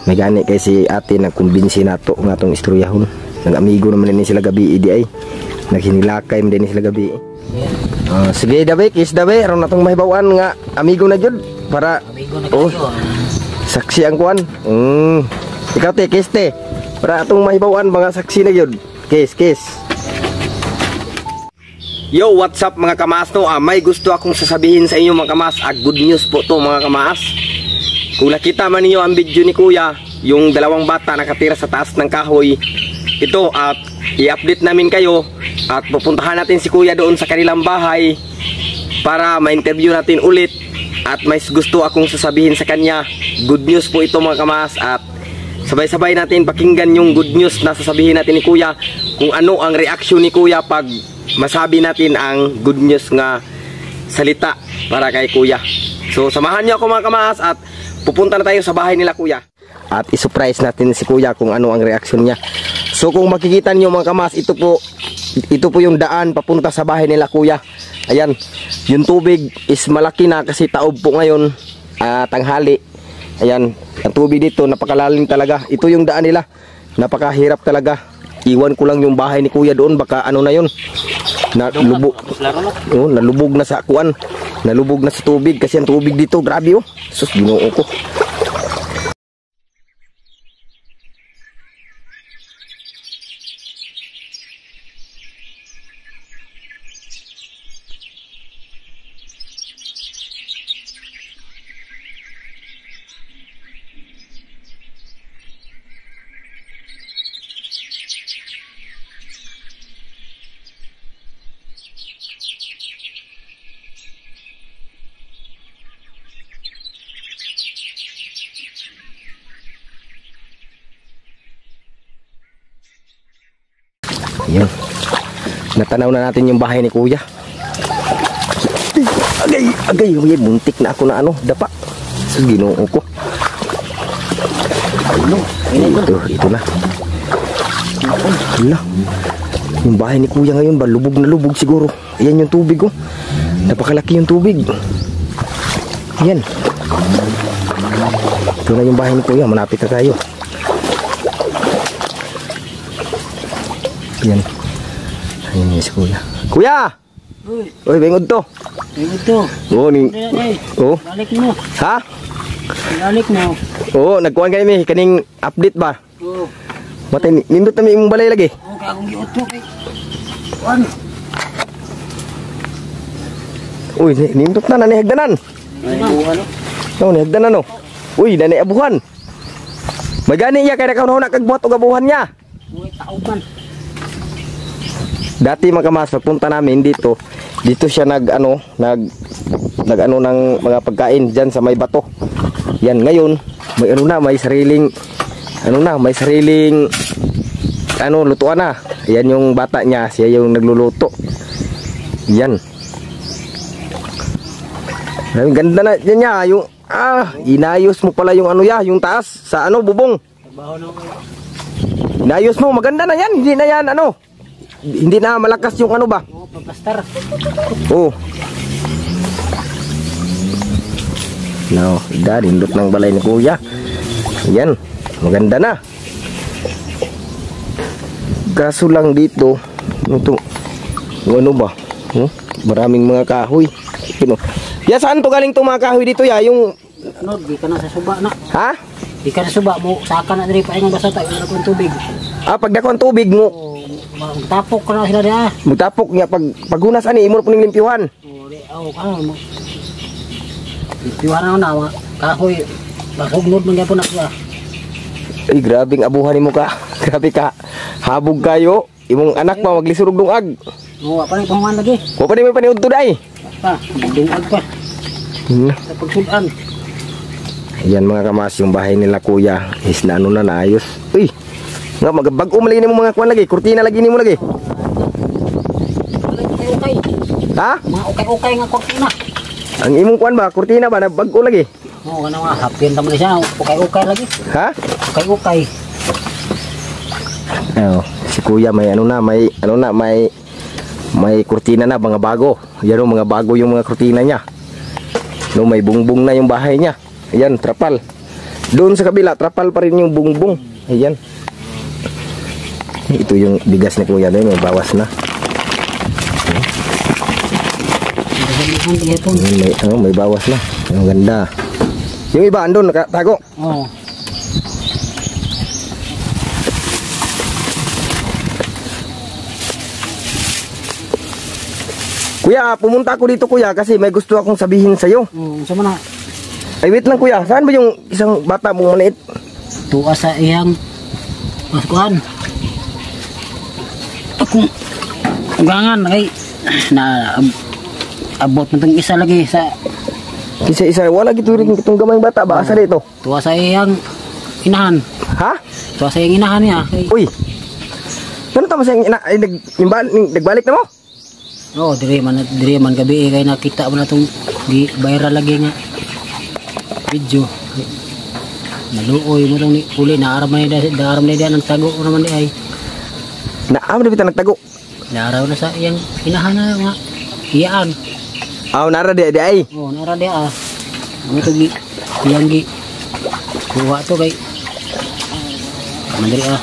May gani kay si ate nagkumbinsi nato nga tong istoryahon. Nag-amigo naman din sila gabi di ay. Naghinilakay man din sila gabi. Sige dabe, kiss dabe, aron natong mahibawan nga amigo na jud para Amigo na oh, kayo. saksi ang kuan. Ikaw te, kiss te. Para atong mahibawan mga saksi na jud. Kiss, kiss. Yo, what's up mga kamaas no? May gusto akong sasabihin sa inyo mga kamaas. Good news po to mga kamaas. Kung nakita man niyo ang video ni Kuya, yung dalawang bata nakatira sa taas ng kahoy, ito at i-update namin kayo at pupuntahan natin si Kuya doon sa kanilang bahay para ma-interview natin ulit at may gusto akong sasabihin sa kanya. Good news po ito mga kamaas at sabay-sabay natin pakinggan yung good news na sasabihin natin ni Kuya, kung ano ang reaksyon ni Kuya pag masabi natin ang good news nga salita para kay Kuya. So samahan niyo ako mga kamaas at pupunta na tayo sa bahay nila Kuya. At i-surprise natin si Kuya kung ano ang reaksyon niya. So kung makikita niyo mga kamaas, ito po yung daan papunta sa bahay nila Kuya. Ayan, yung tubig is malaki na kasi taob po ngayon, tanghali. Ayan, ang tubig dito napakalalim talaga. Ito yung daan nila, napakahirap talaga. Iwan ko lang yung bahay ni Kuya doon, baka ano na yun, nalubog. Oh, nalubog na sa kuan, nalubog na sa tubig kasi ang tubig dito grabe oh. Sus, Ginoo ko. Yan. Natanaw na natin yung bahay ni Kuya. Agay, muntik na ako na ano, dapa. Sus, Ginoo ko. Ito na. Hala. Yung bahay ni Kuya ngayon ba, lubog na lubog siguro. Ayan yung tubig oh. Napakalaki yung tubig. Ayan. Ito na yung bahay ni Kuya, malapit na tayo. Yan. Ayun si Kuya. Kuya! Uy, bengod to. Bengod to. Oo, oh. Balik mo. Ha? Balik mo. Oo, nagkuhan kayo may kaning update ba? Oo. Matay, nindot na may imong balay lagi. Oo, kaya akong giot mo kay. Kuan. Uy, nindot na, nanihagdanan. Ay, buwan o. Oo, nihagdanan o. Uy, naniabuhan. Magani iya kaya nakaunahon na kagbuhat o gabuhan niya. Uy, taoban. Dati mga kamaas, pagpunta namin dito siya nag ano ng mga pagkain diyan sa may bato. Yan, ngayon may ano na, may sariling lutuan na. Yan yung bata niya, siya yung nagluluto. Yan. Ang ganda na yan niya, yung inayos mo pala yung ano yung taas sa bubong. Inayos mo, maganda na yan, hindi na yan hindi na malakas yung ba? Oo, pagplastar. Oo. No, nindot ng balay ni Kuya. Ayan, maganda na. Kaso lang dito, ito, ano ba? Maraming mga kahoy. Ya, saan to galing itong mga kahoy dito ya? Yung... Ano, di ka na sa suba na. Ha? Di ka na suba mo, saka na diri pa yung basta tayo na kung tubig. Pag dako ang tubig mo. Magtapok ka na sila diya. Magtapok niya paghunas ani imo puning limpyuhan. Ano mo. Limpyuhan na kahoy. Basugnod man gyapon na siya. Ay, grabing abuhan nimo ka. Grabe ka. Habog kayo. Imong anak pa maglisurog dungag. Oo, pa ni panguhan lagi. Wa pa ni may paniudto dai. Pa, dungag pa. Sa pagsudan. Ayan mga kamas, yung bahay nila Kuya is na naayos. Uy, nga magbago malay nimo mga kuan lagi, kurtina lagi nimo lagi. Okay. Ha? Mga okay nga kurtina. Ang imong kuan ba, kurtina ba nagbago lagi? Oo, ano nga, hapin naman siya, okay lagi. Ha? Okay. Si Kuya may may kurtina na mga bago. Yan mga bago yung mga kurtina niya. May bungbong na yung bahay niya. Ayan, trapal. Doon sa kabila, trapal pa rin yung bungbong. Ayan. Ito yung bigas ni Kuya doon, may bawas na. May bawas na. Ang ganda. Yung iba andun nakatago. Oo. Kuya, pumunta ako dito kuya kasi may gusto akong sabihin sa'yo. Sama na. Ay wait lang kuya, saan ba yung isang bata mong maliit? Tuwa sa iyang maskuhan. Akong ugangan ay na abot na itong isa lagi sa Isa-isa, wala gito rin itong gamayng bata ba? Asa dito? tuwa sa iyang inahan. Ha? Tuwa sa iyang inahan niya. Ay, Uy! Ano tama sa'yo nagbalik na mo? oo, diri man gabi kay nakita mo na itong viral lagi nga video. Naluoy mo itong uli, naaram na niya ng tago naman ni ay. Naam na bita nagtago. Naaraw na sa iyang inahan na nga iyaan. Aw, nara di ay. Oo, naara di ah. Ano ito iyang kuha ito kay kamandari ah.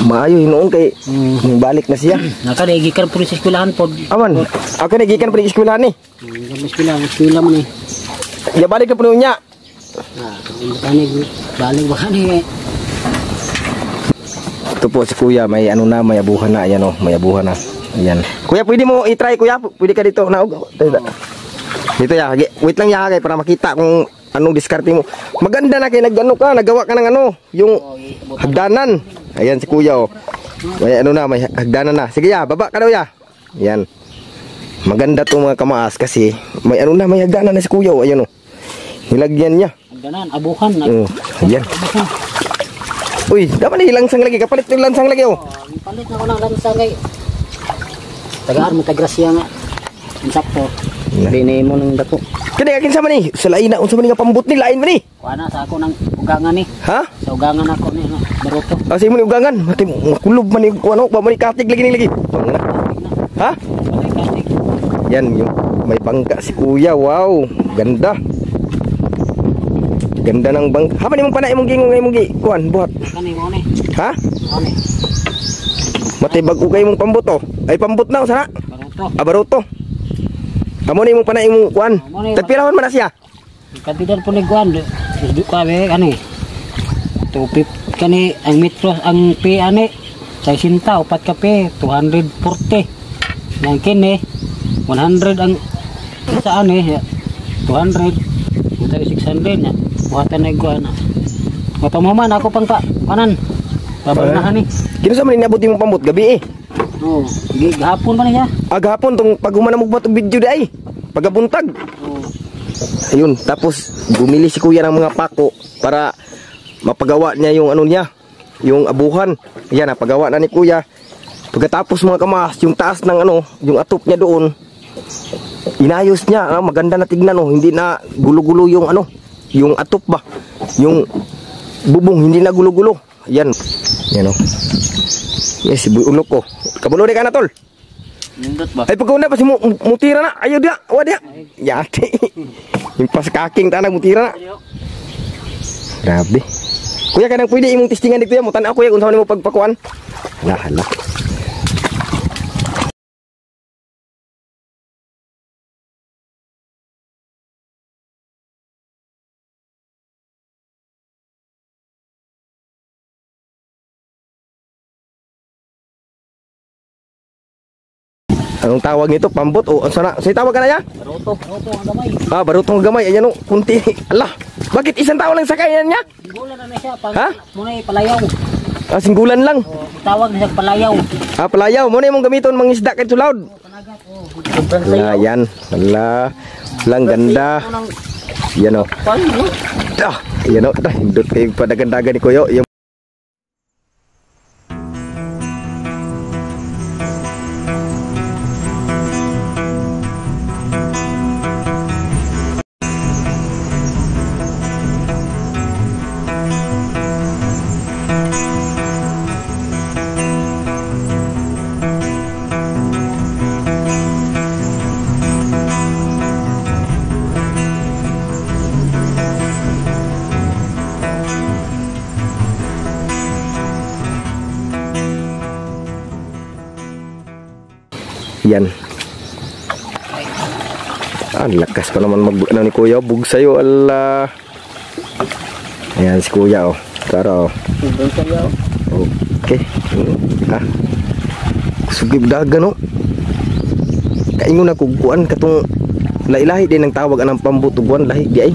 Maayo hinuon kay balik na siya. Nakadagikan po rin sa eskwelahan po. Aman, ako nagikan pa rin eskwelahan ni. Eskwela mo ni. Ya balik na puno niya. Balik ba ni? Ito po si Kuya, may ano na, may abuhan na. Ayan o, may abuhan na. Ayan. Kuya, pwede mo i-try Kuya. Pwede ka dito. Dito ya, wait lang ya kay para makita kung anong diskarte mo. Maganda na kay nagano ka, nagawa ka ng ano, yung hagdanan. Ayan si Kuya oh. May ano na, may hagdanan na. Sige ya, baba ka daw ya. Ayan. Maganda to mga kamaas kasi may ano na, may hagdanan na si Kuya oh. Ayan oh. Nilagyan niya. Hagdanan, abuhan. Ayan. Uy, dapat na langsang lagi. Kapalit yung langsang lagi oh. Palit na ko ng lansang kay. Tagaan mo kagrasya nga. Insakto. Bini mo ng dako. Kani akin sama ni. Sa lain na unsa man nga pambut ni lain man ni. Kuana sa ako ng ugangan ni. Ha? Sa ugangan ako ni baruto. Kasi mo ni ugangan, mati makulob man ni ano, ba man ni katig lagi ni lagi. Ha? Yan yung may bangka si Kuya. Wow, ganda. Ganda ng bangka. Ha, ni mong panay mong gingong ngay mong kuan buhat. Kani mo ni. Ha? Ani. Mati bag ugay mong pambuto. Ay pambut na usa na. Baruto. Baruto. Amo ni mong panay mong kuan. Tagpirahon man na siya. Kapidan po ni kuan. Di ka be kani. Tupip kani ang metro ang P ani. Sa sinta upat ka P 240. Nang kini 100 ang saan eh 200 ito 600 na buhatan na iguan na mapamaman ako pang kanan babalnahan ni kino sa man inabot imong pambot gabi eh oo gihapon pa niya agahapon tong paghuman mo ba video day pagabuntag ayun tapos bumili si Kuya ng mga pako para mapagawa niya yung ano niya yung abuhan yan napagawa na ni Kuya. Pagkatapos mga kamaas, yung taas ng ano, yung atop niya doon, inayos niya, maganda na tignan oh, hindi na gulo-gulo yung ano, yung atop ba, yung bubong hindi na gulo-gulo. Yan. Yan oh. Yes, ulok ko. Kabulo di ka na tol. Nindot ba? Ay pagkauna pa si mutira na, ayo dia, wa dia. Yati. Yung pas kaking tanang mutira na. Grabe. Kuya kanang pwede imong testingan dito ya, mo tan-aw kuya kung saan mo pagpakuan. Hala. Anong tawag nito? Pambot o sana? Say tawag ka na ya? Baruto ang gamay. Ah, barutong gamay. Ayan o, kunti. Allah, bakit isang tao lang sakayan niya? Singgulan na siya pag Ha? muna palayaw. Ah, singgulan lang. O tawag na siya palayaw. Ah, palayaw. Muna mong gamiton mga isda kahit sulawd. Panagat Wala, yan. Wala. Walang ganda. Yan o. Ah, yan o. Hindot kayo padagandagan ni Kuya. Yung Yan. Ang lakas pa naman ano ni Kuya, bugsayo ala. Ayan si Kuya oh. Tara oh. Okay. Sugib dagan oh. Kaingon na kuguan katong lahi-lahi din ang tawag anang pambutuguan lahi di ay.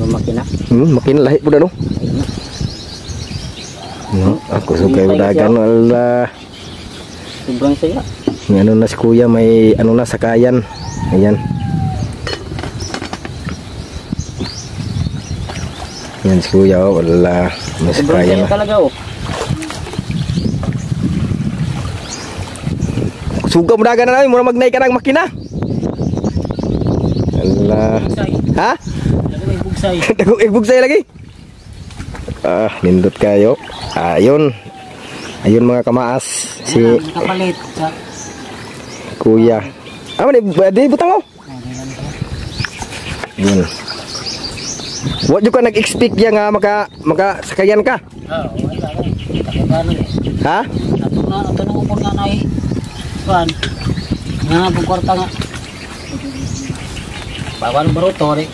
Makina. Makina lahi po no. No, ako sugay dagan ala. Sobrang saya. Ano na si Kuya may ano na sakayan. Ayan. Yan si Kuya oh, wala mas kaya na talaga oh. Suga mo dagan na namin mura magnay ka ng makina. Wala. Ha? Bugsay lagi. Nindot kayo. Ayun. Ayun mga kamaas si kapalit sa Kuya. Di butang oh. Yun. Wa juga nag-expect ya nga makasakayan ka. Wala. Takibano eh. Ha? Ato na upon nga na eh. Kuan. Nga bukwarta nga. Bawan baruto rin.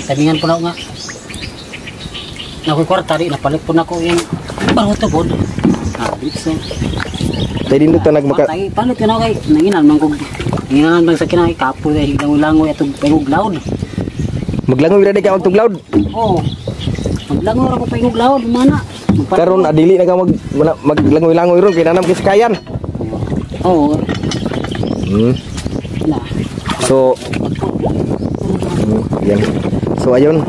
Samingan po na nga. Nakoy kwarta rin. Napalit po na ko yung baruto po. Bits na. Tayo din doon nagmaka... Palit ka na kay. Nanginan man kong. Nanginan man sa kinakay kapo. Langoy-langoy at paguglaod. Maglangoy ra di ka magtuglaw. Oo. Maglangoy ra ko paguglaod mana. Karon adili na ka maglangoy-langoy ron kay nanam kisakayan. Oo. So yan. So ayun.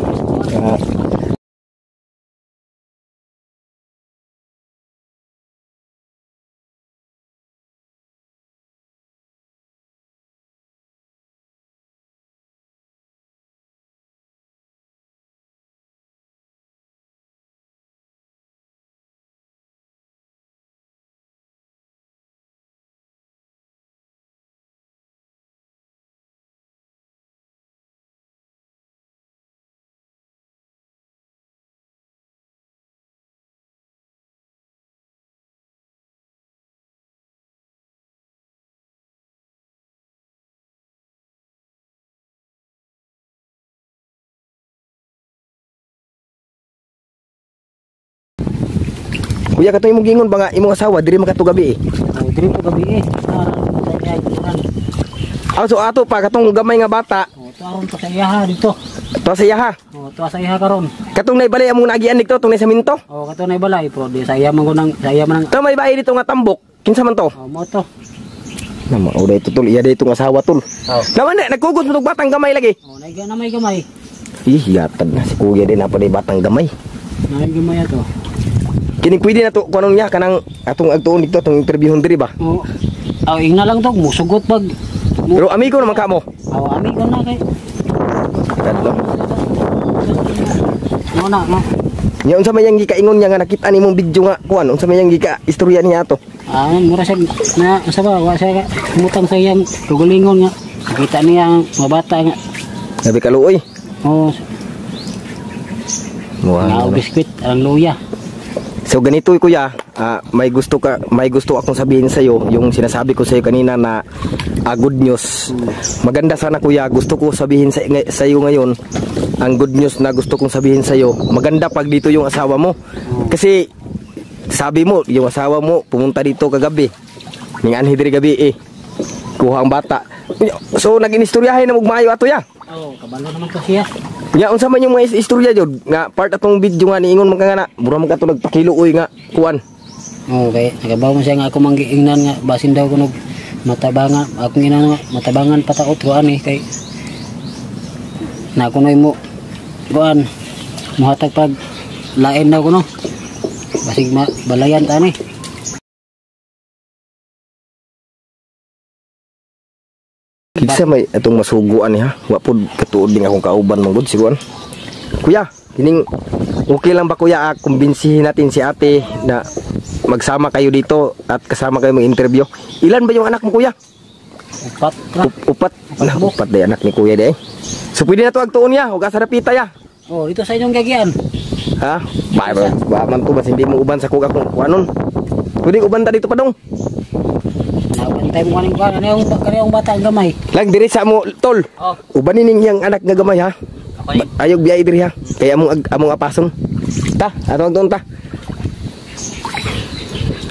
Kuya katoy mo gingon ba nga imong asawa diri makatu gabi eh. Diri po gabi eh. So ato pa katong gamay nga bata. Aron pa sa iyaha dito. To sa iyaha. To sa iyaha karon. Katong naibalay among nagian dito tong sa minto. Kato na ibalay pro di sa iya man ko nang sa iya man. To may bahay dito nga tambok. Kinsa man to? Mo to. Nama uday tutul iya dito nga asawa tul. Naman na nagkugod mo batang gamay lagi. Naiga na may gamay. Yatad na si Kuya din apa day batang gamay. Naiga gamay ato. Kini pwede na to kuno niya kanang atong agtuon dito atong interviewon diri ba? Oo. Ingna lang to musugot pag. Pero amigo naman ka mo. Amigo na kay. Kadlo. No. Nya unsa may yang gikaingon niya nga nakita nimong video nga kuan unsa may yang gika istorya niya ato. Mura siya na sa ba wa siya mutang sa iyang tugulingon nga. Nakita niya ang mga bata nga. Sabi kaluoy. Oo. Wow. Biskwit ang luya. So ganito Kuya, may gusto akong sabihin sa iyo yung sinasabi ko sa iyo kanina na good news. Maganda sana Kuya, gusto ko sabihin sa iyo ngayon ang good news na gusto kong sabihin sa iyo. Maganda pag dito yung asawa mo. Kasi sabi mo yung asawa mo pumunta dito kagabi. Ning anhi diri gabi eh. Kuha ang bata. So nag-inistoryahay na mugmayo ato ya. Kabalo naman to siya. Nya unsa man yung mga istorya jud nga part atong video nga niingon man nga na mura man kato nagpakiluoy nga kuan. Okay, nagabaw mo siya nga ako manggiingnan nga basin daw kuno matabangan akong ina nga matabangan pataot ko ani kay na kunoy mo kuan mohatag pag lain daw kuno basig balayan ta ni. Kinsa may atong masuguan niya? Wa pud katuod ding akong kauban manggod siguan. Kuya, kining okay lang ba Kuya kumbinsihin natin si ate na magsama kayo dito at kasama kayo mag-interview? Ilan ba yung anak mo Kuya? Upat. Upat day anak ni Kuya day. So pwede na to agtuon niya, ug asa rapita ya. Dito sa inyong gagian. Ha? Ba man to bas hindi mo uban sa kuga kung kuanon. Pwede uban ta dito pa dong. Nabantay mo kaning kuan kaniyong bata ang gamay. Lang diri sa mo tol. Oh. Ubanin ning yang anak nga gamay ha. Okay. Ayog biyay diri ha. Kaya among apasong. Ta, atong doon ta.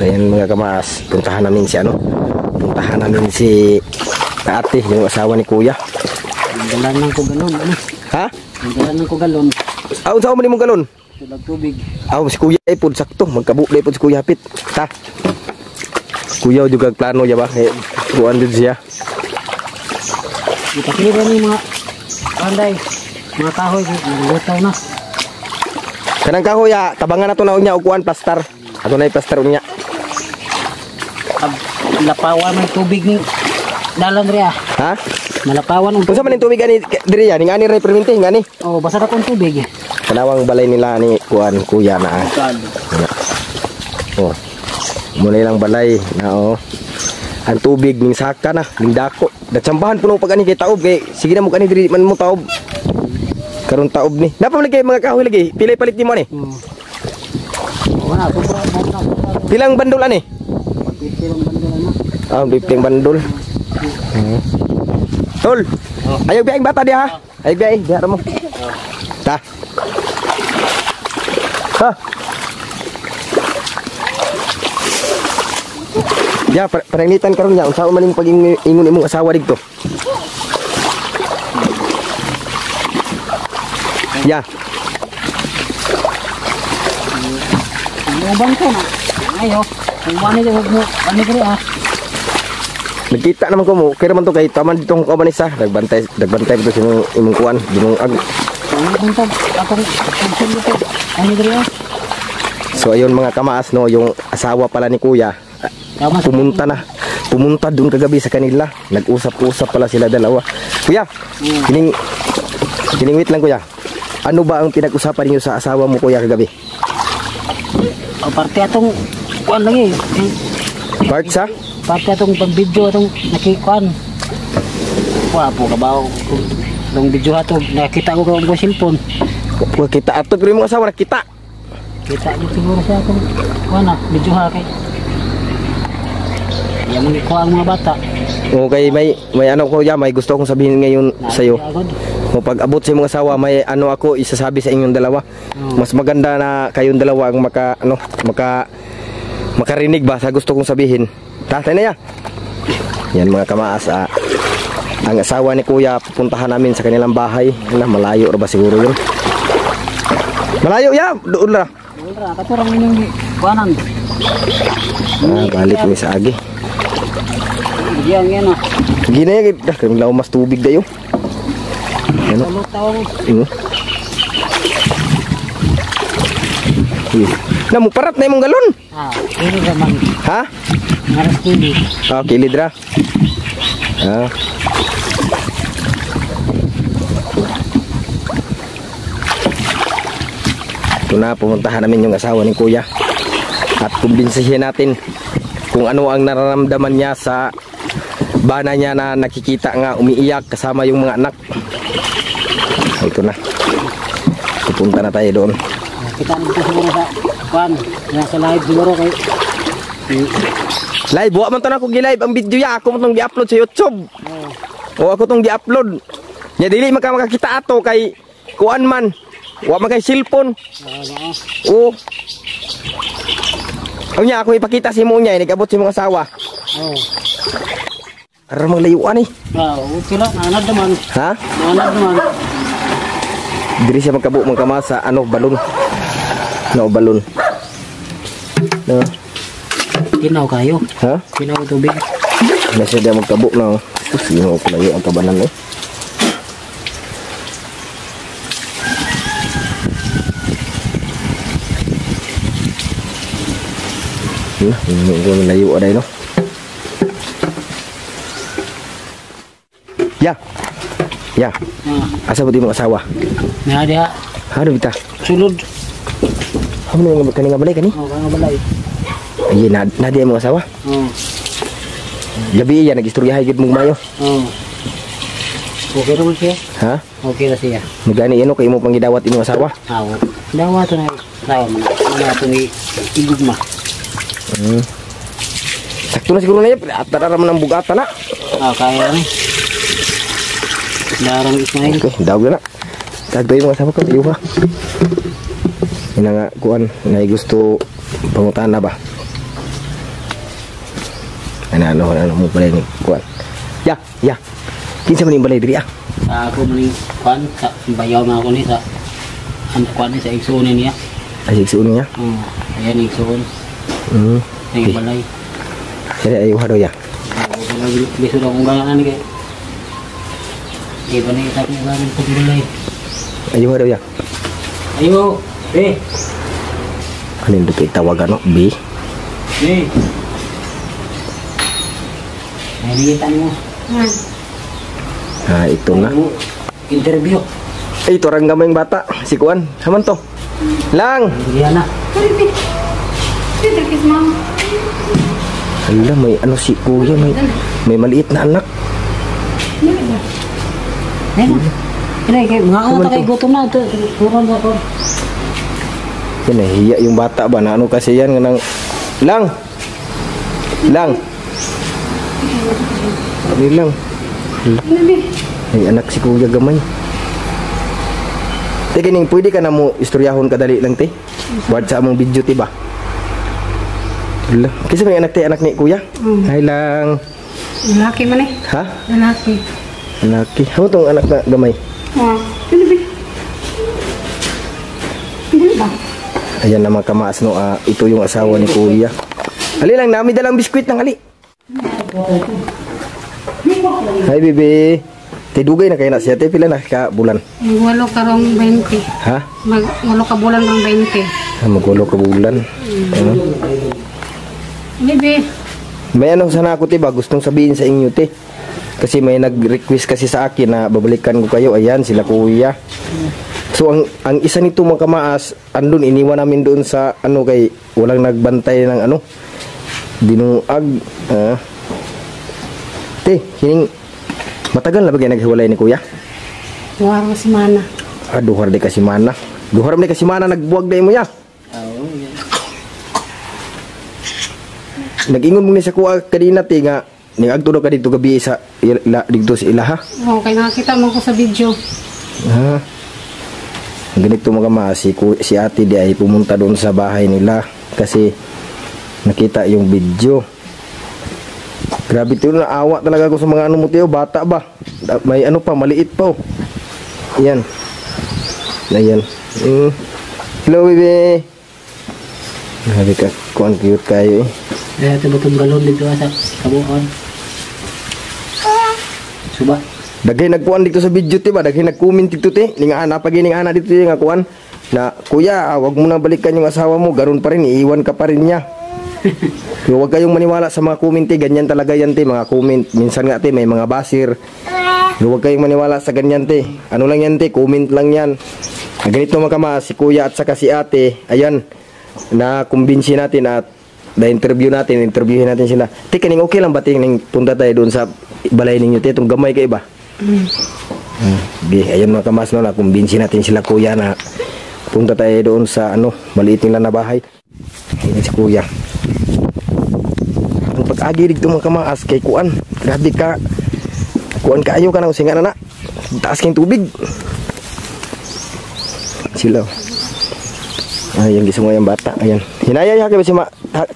Ayan mga kamaas, puntahan namin si ano? Puntahan namin si ate, yung asawa ni kuya. Dalan nang ko galon ano? Ha? Dalan nang ko galon. Aw, saan mo ni mong galon? Tulag tubig. Aw, si kuya ay pod sakto, magkabuklay pod si kuya hapit. Ta. Kuya juga plano ya ba? Eh, buwan din siya. Ipakita ni mga panday, mga kahoy, nalutaw na. Kanang kahoy ya, tabangan na to na unya ukuan plaster. Ato na plaster unya. Lapawan ng tubig ni dalan ri ah. Ha? Malapawan ang Unsa man yung tubig ani diri ya? Ning ani ray perminti ngani. Oh, basa na kong tubig. Kanawang balay nila ni kuan kuya na. Oh. Muna ilang balay na oh. Ang tubig ning saka na, ning dako. Datsambahan puno pag ani kay taob kay sige na mo kani diri man mo taob. Karon taob ni. Napa man lagi mga kahoy lagi? Pilay palit nimo ni. Wala ko pa. Pilang bandol ani? Ah, bipling bandol. Tol. Ayaw biyang bata dia ha. Ayaw biyang dia mo. Ta. Ha. Ya, pananglitan karon ya unsa man ning pag-ingon imong asawa didto? Ya. Uban ko na. Ayo. Kung wani mo ani diri ah. Nagkita naman ko mo, kaya naman to kay taman ditong kabanisa, nagbantay ito sa imong kuwan, binungag. Ani diri ah. So ayun mga kamaas no, yung asawa pala ni kuya, pumunta doon kagabi sa kanila, nag-usap-usap pala sila dalawa. Kuya, kining wait lang kuya, ano ba ang pinag-usapan niyo sa asawa mo kuya kagabi? O parte atong kuan lagi. Part sa? Parte atong pag-video atong nakikuan. Wa po kabaw. Nung video ato nakita ko ang cellphone. Wa kita ato pero mo asawa nakita. Kita niyo siguro sa atong kuan na video ha kay. Yang mo ko ang mga bata. Okay, may ano ko ya, may gusto akong sabihin ngayon sa iyo. Kung pag-abot sa imong asawa, may ano ako isasabi sa inyong dalawa. Mas maganda na kayong dalawa ang makarinig ba sa gusto kong sabihin. Tatay na ya. Yan mga kamaas, ang asawa ni kuya pupuntahan namin sa kanilang bahay. Malayo ba siguro yun? Malayo ya, doon na. Doon ra, katurang inyong kuanan. Balik kami sa agi. Diyan yan ah. Gina yan, kaya mas tubig dayo. Ano? Namuparat na imong galon. Kilid naman. Ha? Ngaras kilid. Kilid ra. Ito na, pumuntahan namin yung asawa ni kuya. At kumbinsihin natin kung ano ang nararamdaman niya sa bana niya na nakikita nga umiiyak kasama yung mga anak. Ito na. Pupunta na tayo doon. Kita nito siguro sa kuan. Sa live siguro kay live, wa man to na ko gi-live ang video ya. Ako mo tong gi-upload sa YouTube. O ako tong gi-upload. Nya dili makakita ato kay kuan man. Wa man kay cellphone. O. Unya ako ipakita si mo nya nagabot si mong asawa. Ara mang layuan ni. Okay lang, nanad naman. Ha? Nanad naman. Diri siya magkabo magkamasa ano balon. No balon. No. Kinaw kayo. Ha? Kinaw tubig. Nasa dia magkabo na. Sino ko layo ang kabanan eh. Ini layu ada no. Ya. Ya. Asa putih mo asawa? Nga dia. Ano bita? Sulod. Ano yung kaninga balay kani? Kaninga balay. Ay, na dia mo asawa? Gabi yan, nag-istoryahay gid mong mayo. Okay naman siya. Ha? Okay na siya. Magani ano kay mo pangidawat imong asawa? Dawat na. Tawa man. Ano itong igugma. Sakto na siguro na yan. At naman ng bugatan na. Kaya ni. Larang Ismail. Okay, daw na. Tagto yung mga sama ko. Iyo ha. Yan nga, kuan. Na gusto pangutan na ba? Ano mo pala ni kuan. Ya. Kinsa man yung balay diri ah? Ako man yung kuan. Bayaw na ako ni sa kuan sa igsunin niya. Ay, igsunin niya? Ayan igsunin. Ay balay. Kaya ayaw daw ya. Biso daw kung ganaan ni kay. Iba na itak mo ganun po balay. Ayaw daw ya. Ayo, B. Ano yung dupit tawagan no? B? B. Nalitan mo. Ito na. Interview. Ito orang gamayng bata. Si Kuan. Saman to? Lang! Yan na. Hala, may ano si Kuya. May maliit na anak. Ay, mga kata kay gutom na. Turun ba ko? Yan, nahiya yung bata ba? Na ano kasi yan? Lang! Lang! Ano lang? Ay, anak si Kuya gamay. Te, kining pwede ka na mo istoryahon kadali lang, te? Wad sa among video, te ba? Hala. Kasi may anak, te? Anak ni Kuya? Ay lang. Lalaki man eh. Ha? Lalaki. Lalaki. Ano tong anak na gamay? Hindi ba? Ayan naman kamaas no. Ito yung asawa ni Kuya. Ali lang, nami dalang biskwit ng ali. Hi, bebe. Te dugay na kayo na siya. Te, pila na ka bulan? Walo karong 20. Ha? Walo ka bulan karong 20. Magwalo ka bulan. Ano? Bibi. May ano sana ako, te ba? Gustong sabihin sa inyo, te. Kasi may nag-request kasi sa akin na babalikan ko kayo. Ayan, sila Kuya. So, ang isa nito mga kamaas, andun, iniwan namin doon sa, ano, kay walang nagbantay ng, ano, binuag. Te, hining, matagal na ba kayo naghiwalay ni Kuya? Duhar mo si Mana. Duhar di kasi mana. Duhar di kasi mana, nagbuwag na mo ya. Nag-ingon mo ni sa kuha kanina, te, nga, nag-agto ka dito gabi sa dito sa ila, ha? Oo, kaya nakakita mo ko sa video. Ganito mga kama, si ate di ay pumunta doon sa bahay nila kasi nakita yung video. Grabe ito, naawa talaga ako sa mga ano mo, Teo, bata ba? May ano pa, maliit pa, oh. Ayan. Ayan. Hello, bebe. Grabe ka, kuhan cute kayo, eh. Ito ba itong galon dito sa kabuhan? Suba. Dagay nagkuhan dito sa video, te ba? Dagay nag-comment dito, te. Ningana pa gining ana dito, te, nga kuhan. Na, Kuya, wag mo na balikan yung asawa mo. Garon pa rin, iiwan ka pa rin niya. So, wag kayong maniwala sa mga comment, te. Ganyan talaga yan, te. Mga comment. Minsan nga, te, may mga basir. So, wag kayong maniwala sa ganyan, te. Ano lang yan, te? Comment lang yan. Ganito mga kama, si Kuya at saka si ate. Ayan, na kumbinsi natin at interviewin natin sila. Te, kaning okay lang ba, te, punta tayo doon sa balay ninyo, te? Itong gamay kayo ba? Ayun mga kamas, no, na kumbinsi natin sila Kuya na punta tayo doon sa ano, maliit nila na bahay. Ayun si Kuya. Ang pag-agi dito mga kamas kay kuan, grabe ka. Kuan kaayo ka na usinga na. Taas kayong tubig. Sila. Ayan, gusto mo yung bata. Ayan. Hinaya kayo si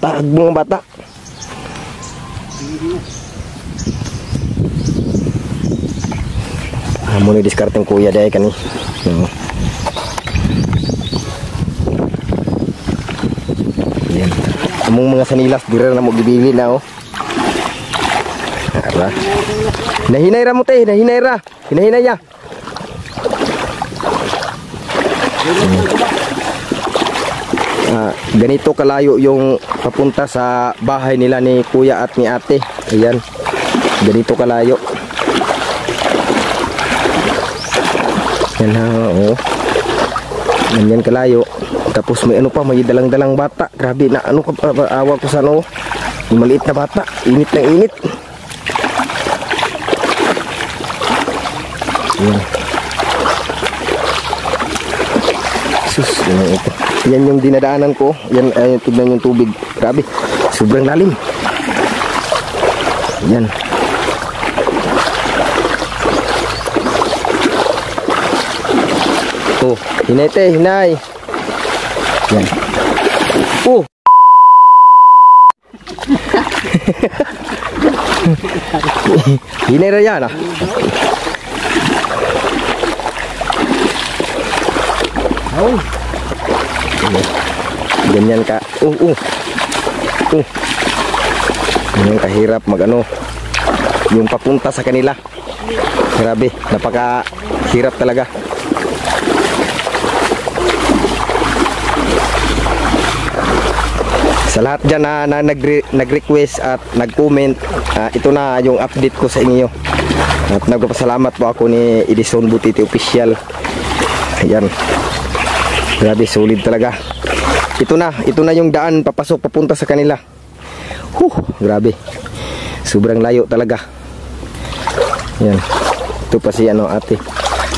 tahag mo ng bata. Muna diskarte ng Kuya dahil kani. Ayan. Among mga sanilas, dira na mo gibili na, oh. Ara. Nahinay ra mo, te. Nahinay ra. Hinahinay ya. Ganito kalayo yung papunta sa bahay nila ni Kuya at ni ate. Ayan. Ganito kalayo. Yan ha, oh. Ganyan kalayo. Tapos may ano pa, may dalang-dalang bata. Grabe na, ano ka, awa ko sa ano. Yung maliit na bata. Init na init. Yan. Sus, yan ito. Yan yung dinadaanan ko. Yan, tignan yung tubig. Grabe, sobrang lalim. Yan. Oh, hinay te, hinay. Yan. Oh. Hinay ra yan ah. Oh. Ganyan ka. Ganyan kahirap mag-ano. Yung papunta sa kanila. Grabe, napaka-hirap talaga. Sa lahat dyan na nag-request at nag-comment, ito na yung update ko sa inyo. At nagpapasalamat po ako ni Edison Butiti Official. Ayan. Grabe, solid talaga. Ito na yung daan papasok papunta sa kanila. Grabe. Sobrang layo talaga. Ayan. Ito pa si ate.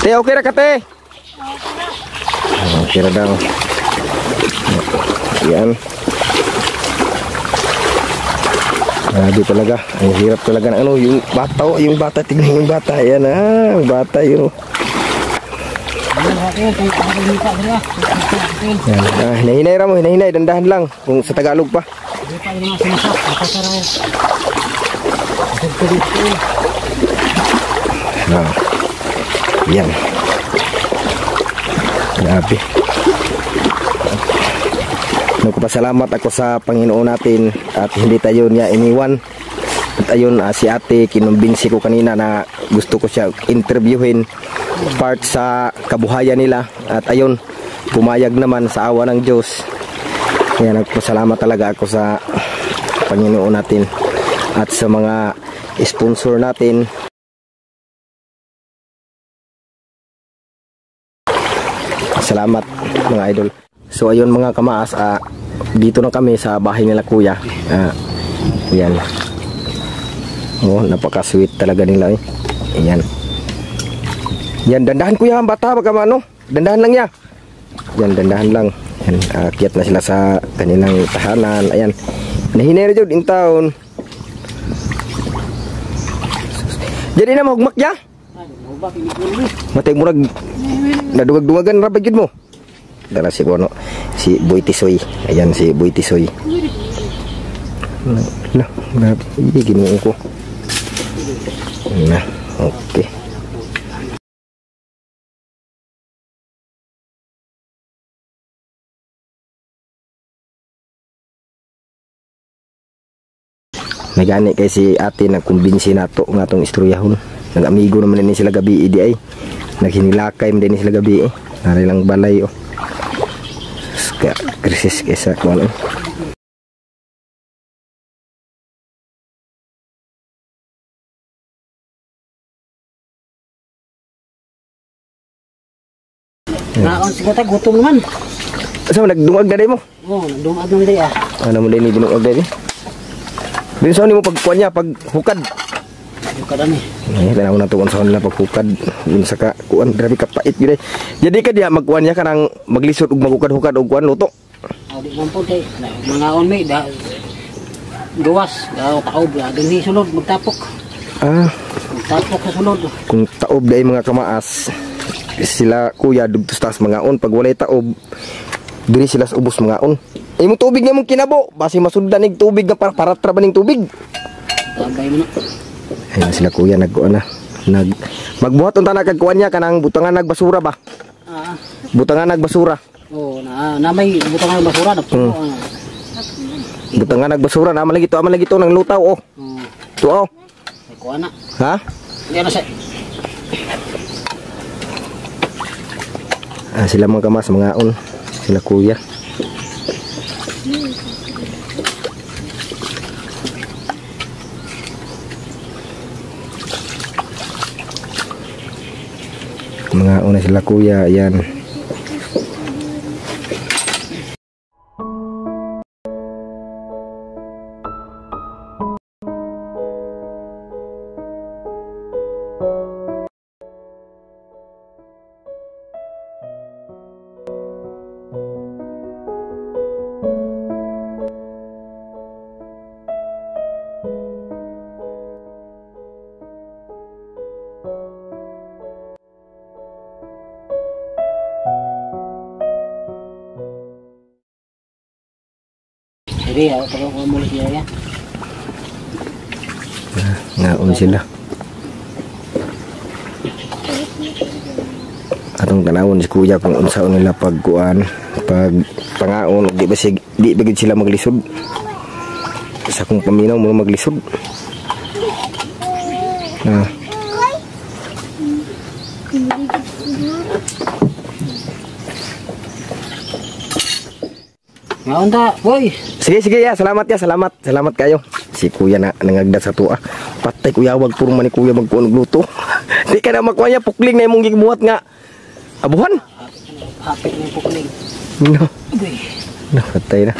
Te, okay ra ka te? Okay ra daw. Ayan. Grabe talaga. Ang hirap talaga ng yung bata, tignan yung bata. Ayan bata yun. Hinahinay ra mo, hinahinay, dandahan lang. Kung sa Tagalog pa. Yan. Grabe. Nagpapasalamat ako sa Panginoon natin at hindi tayo niya iniwan. At ayun, si ate, kinumbinsi ko kanina na gusto ko siya interviewin part sa kabuhayan nila. At ayun, pumayag naman sa awa ng Diyos. Kaya nagpasalamat talaga ako sa Panginoon natin at sa mga sponsor natin. Salamat mga idol. So ayun mga kamaas, dito na kami sa bahay nila kuya. Yan. Oh, napaka-sweet talaga nila eh. Ayan. Yan, dandahan kuya ang bata, baka ano. Dandahan lang ya. Yan, dandahan lang. Yan, akyat na sila sa kanilang tahanan. Ayan. Nahinay na dyan in town. Jadi na mahugmak ya? Matay murag nadugag-dugagan rabagid mo. Dala si Bono, si Boy Tisoy. Ayan si Boy Tisoy. Nah, grabe, giniin ko. Nah, okay. May gani kay si ate nagkumbinsi nato nga tong istoryahon. Nag-amigo naman din sila gabi idi ay. Naghinilakay man din sila gabi eh. Nari lang balay oh. Kaya krisis kaysa kung ano. Naon siguro tayo, gutom naman. Asa mo nagdungag na day mo? Oo, nagdungag naman day Ano mo din ni dinungag day? Din sa ni mo pagkuan niya pag hukad. Hukad ani. Tanaw na tuon sa nila pag hukad. Yun sa ka kuan grabe ka pait gyud. Jadi ka diya magkuan niya kanang maglisod ug magukad-hukad og kuan luto. Di man po tay. Mga on may gawas, taob dinhi sulod magtapok. Magtapok sa sulod. Kung taob day mga kamaas, sila kuya dugtos tas mga on pag walay taob diri sila sa ubos mga on. Imong tubig nga mong kinabo, basi masuddan nig tubig nga para trabaning tubig. Tagay mo na. Ayun sila kuya nagkuan na. Magbuhat unta na kagkuan niya kanang butangan nagbasura ba? Butangan nagbasura. Oo, na may butangan basura na puno. Butangan nagbasura na aman lagi to ng lutaw oh. Tuo. Ay kuha na. Ha? Yan na siya. Sila mga kamas mga on. Sila kuya. Mga una sila kuya, ayan. Sige, ako muli siya yan. Ngaon sila. Atong tanawon si kuya kung unsaon nila pagkuan, pag pangaon, di ba gid sila maglisod. Sa kung paminaw mo maglisod. Ngaon ta, boy. Sige ya, salamat kayo. Si kuya na nangagda sa tuwa. Patay kuya, wag puro man ni kuya magkuon og luto. Di ka na makuha niya, pukling na imong gibuhat nga abuhan. Hapit na yung pukling. No. Patay na.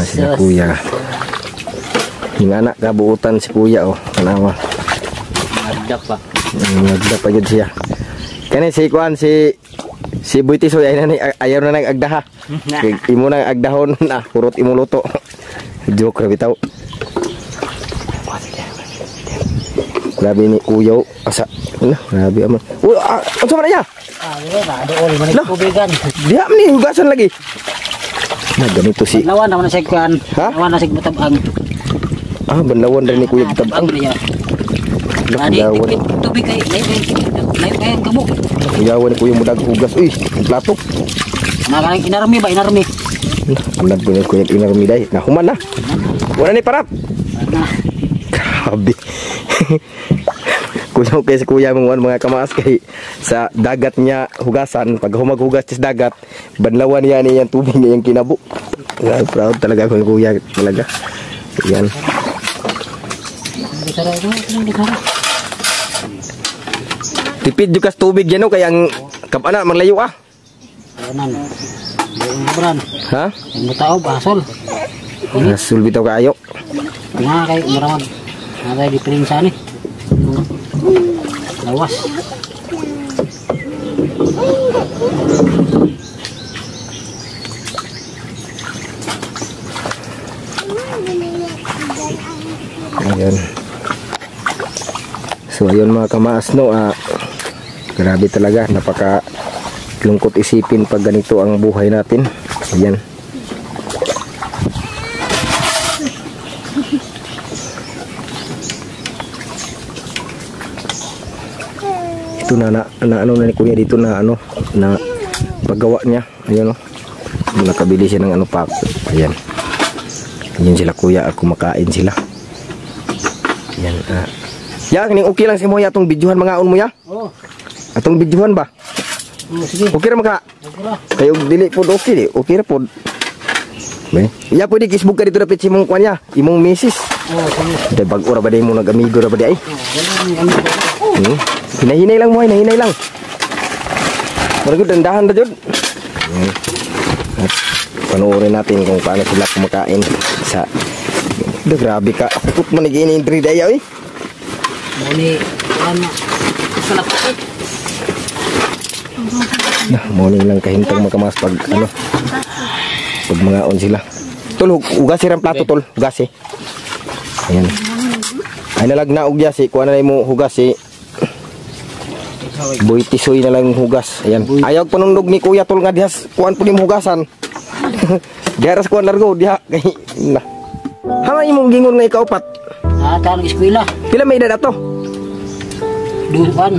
Si kuya. Yung anak kabuutan si kuya oh. Kanawa. Nagda pa. Nagda pa yun siya. Kani si kuan si Boy Tisoy ayaw na nang agdaha. Imo nang agdahon na kurot imo luto. Joke ra bitaw. Grabe ni kuya asa. Grabe aman. Uy, unsa man niya? Dito na dool man tubigan. Diha man ni hugasan lagi. Na ganito si. Lawan naman sa kuan. Lawan na sig butabang. Banlawan rin ni kuya butabang. Lawan. Tubig kay lay kamo. Kuyawan ni kuya mudag hugas. Uy, plato. Nakaing inarmi ba inarmi? Anad ko ni kuya inarmi dai. Nahuman na. Wala ni parap. Grabe. Kuya kay si kuya mong mga kamaas kay sa dagat niya hugasan. Pag humaghugas sa dagat, banlawan niya ni yung tubig niya yung kinabo. Proud talaga ko kuya talaga. Yan. Tipid juga tubig yan o kaya ang kapana maglayo Anan. Yung ha? Yung mutaob asol. Asol bitaw kaayo. Nga kay maramag. Nga di prinsa ni. Lawas. Ayan. So ayun mga kamaas no, grabe talaga, napaka lungkot isipin pag ganito ang buhay natin. Ayan. Ito na ano na ni kuya dito na ano na paggawa niya. Ayan o. Nakabili siya ng ano pack. Ayan. Ayan sila kuya, kumakain sila. Ayan. Ya, kini okay lang si mo ya atong bidyuhan mga on mo ya? Oh. Atong bidyuhan ba? Oh, sige. Okay ra maka. Okay ra. Kayo dili pod okay di. Okay ra pod. Be. Ya pwede kisbog ka dito dapat si mong kwan ya, imong misis. Oh, sige. Dai bag-o ra ba day mo nagamigo ra ba day? Oh, Hinay-hinay lang mo, hinay lang. Maragod dandahan ra jud. Panoorin natin kung paano sila kumakain sa grabe ka. Put man ni gini entry day oy. Muni ano? Salapit. Morning lang kahintang makamas pag ano. Pag mga on sila. Tol, ugasi ra plato tol, ugasi. Ayan. Ay nalagna og yasi, kuha na mo hugasi. Boy Tisoy na lang hugas. Ayan. Ayaw panundog ni kuya tol nga dihas kuan po ni hugasan. Diaras kuan largo diha kay na. Hama imong gingon nga ikaw pat. Tanong eskwela. Pila may edad ato? 12.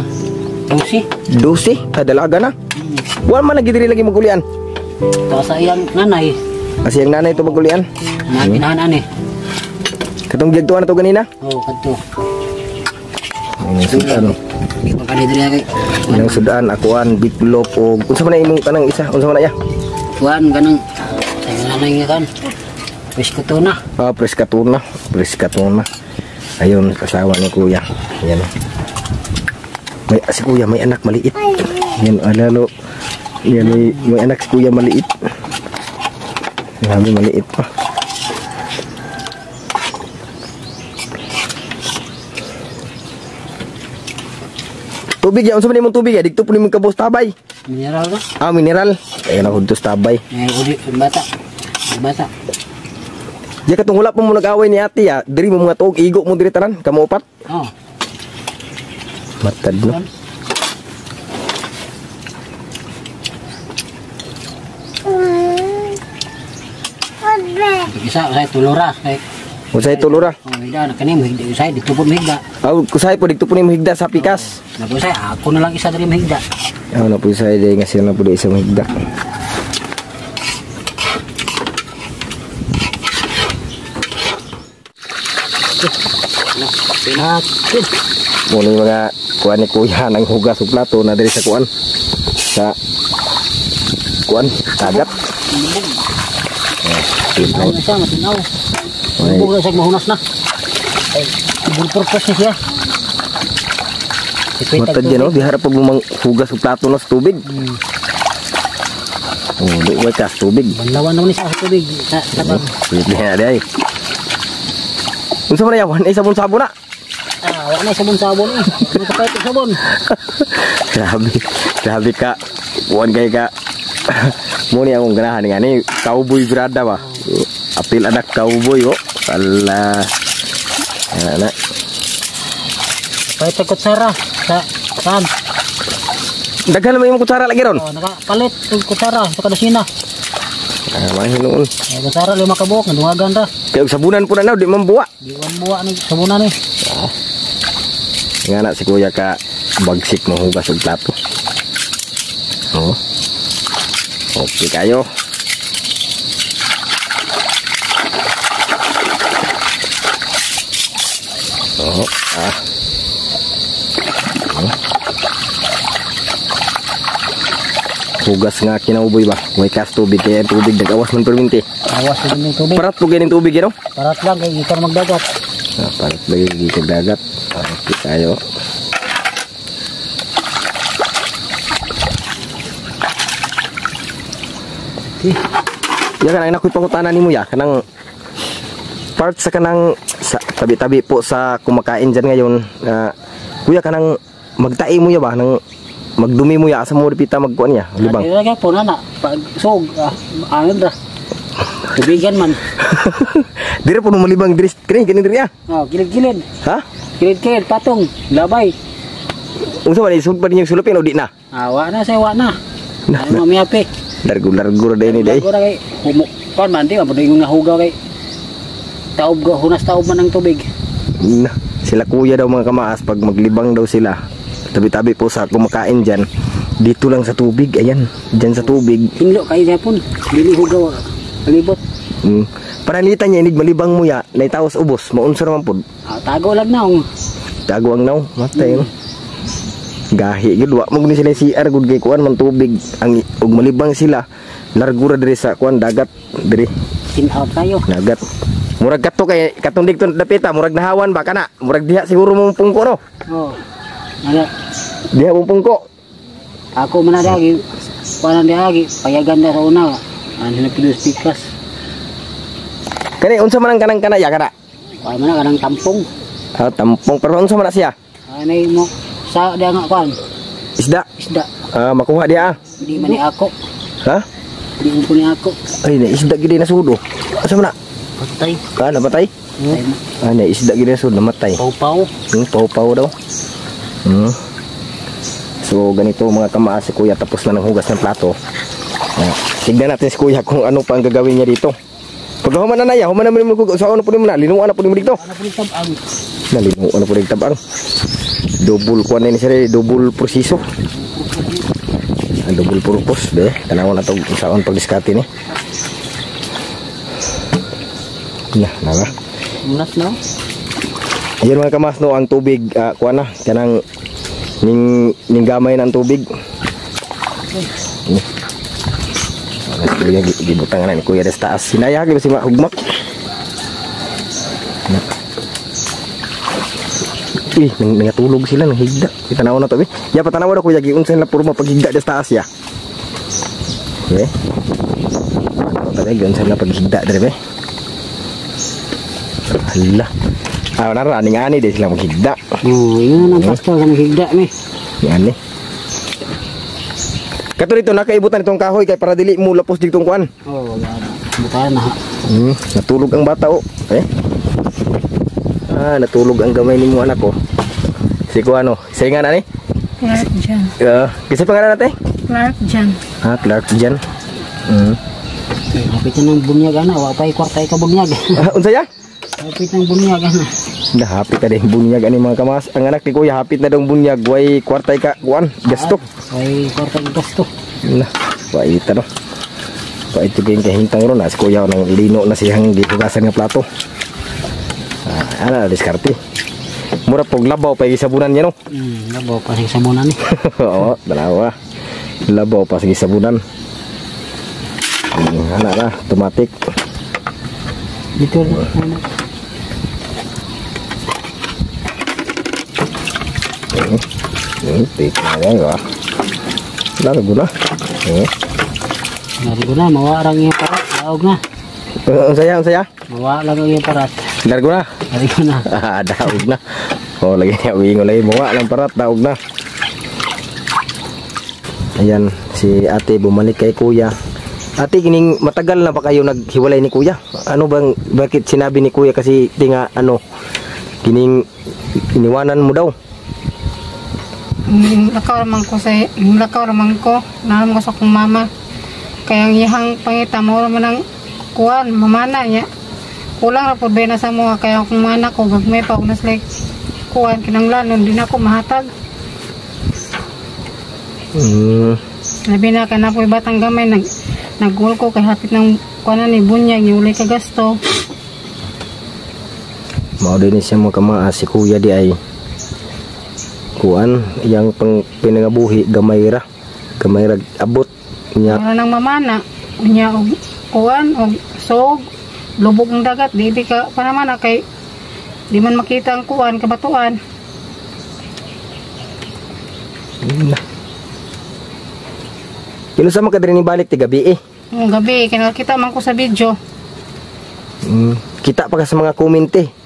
12, dalaga na. Wala man lagi diri lagi magulian. Tapos sa iyang nanay. Kasi ang nanay to magulian. Pinahanan eh. Katong gigtuan na to ganina? Oh, kadto. Ang sudan. Di pa kani diri kay. Ang sudan akuan bitlop o unsa man imong kanang isa? Unsa man ya? Kuan kanang sa nanay nga kan. Presko to na. Preskatuna. Preskatuna. Ayun, kasawa ni kuya. Ayan. Si kuya may anak maliit. Yan, alalo. Yan, may anak si kuya maliit. Grabe maliit pa. Tubig ya, unsa man imong tubig ya? Dikto po nimong kabos tabay. Mineral ka? Mineral. Ayan ako dito tabay. Uli, bata. Bata. Ya katong wala pa mo nag-away ni ate ya, diri mo mga tuog igo mo diri tanan, kamo upat. Oh. Matad no. Isa usay tulura kay Usay tulura. oh higda na kani mahigda usay dito po mahigda. Aw, kusay po dito po ni mahigda sa pikas. Nagusay ako na lang isa diri mahigda. Aw na po usay day nga sila na po di isa mahigda. Pinakit. Muna yung mga kuan ni kuya ng hugas o plato na diri sa kuan. Sa kuan, kagat. Tinaw na siya, matinaw. Ay. Bubog na siya, mahunas na. Ay, ibang purpose na siya. Matad yan o, di harap pag lumang hugas o plato na sa tubig. Oh, di way ka sa tubig. Banlawan naman siya sa tubig. Hindi na di ay. Unsa man yawan ay sabon-sabon na. Ah, wala na sabon-sabon eh. Ano ka pa sabon? Grabe ka. Kuan kay ka. Muni akong ganahan nga ni cowboy brada ba. Apil anak cowboy oh. Ala. Ana. Pahit sa kutsara. Saan? Daghan mo yung kutsara lagi ron. Oh, nakapalit yung kutsara sa kadasina. Mahinuon. Kutsara 5 ka buok, nadungagan ra. Kaya sabunan po na di mambuwa. Di wan buwa ni sabunan eh. Nga na si kuya ka bagsik mahugas og plato. Oh. Okay kayo. Oh, ah. Oh. Hugas nga kinauboy ba? May kas tubig kaya tubig nag-awas man perminti. Awas din yung tubig. Parat po ganyan tubig yun, no? Parat lang kay ikaw magdagat. Ah, parat lagi dito dagat. Okay tayo. Okay. Ya kanang nakoy pangutanan nimo ya kanang part sa kanang sa tabi-tabi po sa kumakain diyan ngayon. Kuya kanang magtai mo ya ba nang magdumi mo ya asa mo dipita magkuan ya libang. Dili ra po na pag sog ano ra. Tubigan man. Dire po mo malibang diri kini diri ya. Oh, gilid-gilid. Ha? Gilid-gilid patong labay. Unsa man isud pa ninyo sulupin o di na? Awa na sa wa na. Nah, Ano mamiapi. Largo-largo day ni day. Largo ra kay humok. Kon man di mapud yung nahugaw kay taob go hunas taob man ang tubig. Nah, sila kuya daw mga kamaas pag maglibang daw sila. Tabi-tabi po sa kumakain diyan. Dito lang sa tubig, ayan. Diyan sa tubig. Hinlo kay japon. Dili hugaw. Palibot. Panalitan niya inig malibang mo ya, naitaos ubos, maunsa naman pod. Tago lang na ong. Tago ang naw, matay no. Gahi gid wa mo ni sila CR gud kay kuan man tubig ang ug malibang sila. Largura diri sa kuan dagat diri. Sin-out kayo. Dagat. Murag kato kay katong dikton dapita, murag nahawan ba kana? Murag diha siguro mo pungko no. Oh. Ano? Diha mo pungko. Ako manadagi. Paano diagi? Payagan na sa una. Ano na pilos pikas. Kani unsa man ang kanang kanaya kana? Wala man na kanang tampong. Ah, tampong pero unsa man na siya? Ano mo? Sa dia nga kuan. Isda. Isda. Ah, makuha dia. Hindi man ni ako. Ha? Hindi mo po ni ako. Ay, na isda gid na sudo. Asa man na? Patay. Ka namatay? Patay na. Ah, na isda gid na sudo namatay. Pau-pau. Pau-pau daw. So ganito mga kamaas si kuya tapos na ng hugas ng plato. Tignan natin si kuya kung ano pa ang gagawin niya dito. Pag human na naya, human naman mo sa ano po mo na, linuan na po mo dito. Ano po ni tabang? Nalinuan na po rin tabang. Double kuan na ni sir, double proseso. Ang double purpose be. Tanaw na to saon pag diskarte ni. Na. Unas na. Ayan mga kamas no ang tubig kuan na kanang ning gamay ng tubig. Gibutang na ni kuya des taas. Sinaya gyud si mahugmak. Nangatulog sila ng higda. Itanaw na to be. Ya patanaw na kuya giunsa na puro paghigda des taas ya. Okay. Tabi giunsa na paghigda dire be. Hala. Ah, nara ani de sila maghigda. Oh, yun ang pastor sa higda mi. Yan ni. Kato dito nakaibutan itong kahoy kay para dili mo lapos ditong kuan. Oh, wala na. Bukan na. Natulog ang bata oh. Natulog ang gamay nimo anak ko. Si ko ano, saingan ani? Clark Jan. Kisa pangalan natin? Clark Jan. Clark Jan. Hapit na ng bunyag ana, wa pa'y kwartay ka bunyag. Unsa ya? Hapit ng bunyag ana. Hapit na din bunyag ani mga kamas. Ang anak ni kuya hapit na dong bunyag, way kwartay ka kuan, gasto. Ay kwartay gasto. Nah, way ita no. Pa ito ging kahintang ron as kuya nang lino na siyang gihugasan nga plato. Ana diskarte. Mura pog labaw pa gisabunan niya no. Labaw pa sa sabunan ni. Oo, dalawa. Labaw pa sa gisabunan. Ana na, automatic. Dito ano. Tik na yan ba? Largo na. Largo na, mawarang yung parat. Laog na. Ang saya. Mawala lang yung parat. Largo na. Largo na. Daog na. Oh, lagi niya uwingon lagi. Mawa lang parat, daog na. Ayan, si ate bumalik kay kuya. Ate, kining matagal na ba kayo naghiwalay ni kuya? Ano bang, bakit sinabi ni kuya kasi tinga ano, kining iniwanan mo daw? Lakaw naman ko, nalam ko sa akong mama. Kaya ang iyang pangita, maura man ang kuwan, mamana niya. Kulang ra pud na sa mga, kaya akong mana ko, gagmay pa, unas like kuwan, kinanglanon, din ako mahatag. Labi na ka na po batang gamay, nagul ko kay hapit ng kuwanan ni bunyag, yung ulay kagasto. Mao din siya mga kamaa, si kuya di ay kuan yang pang pinangabuhi gamay ra abot niya. Wala nang mamana niya og kuan og sog lubog ng dagat di ka panamana kay di man makita ang kuan kabatuan. Kino sa man kadiri ni balik ti gabi eh. Gabi kinakita man ko sa video. Kita pa ka sa mga kommente.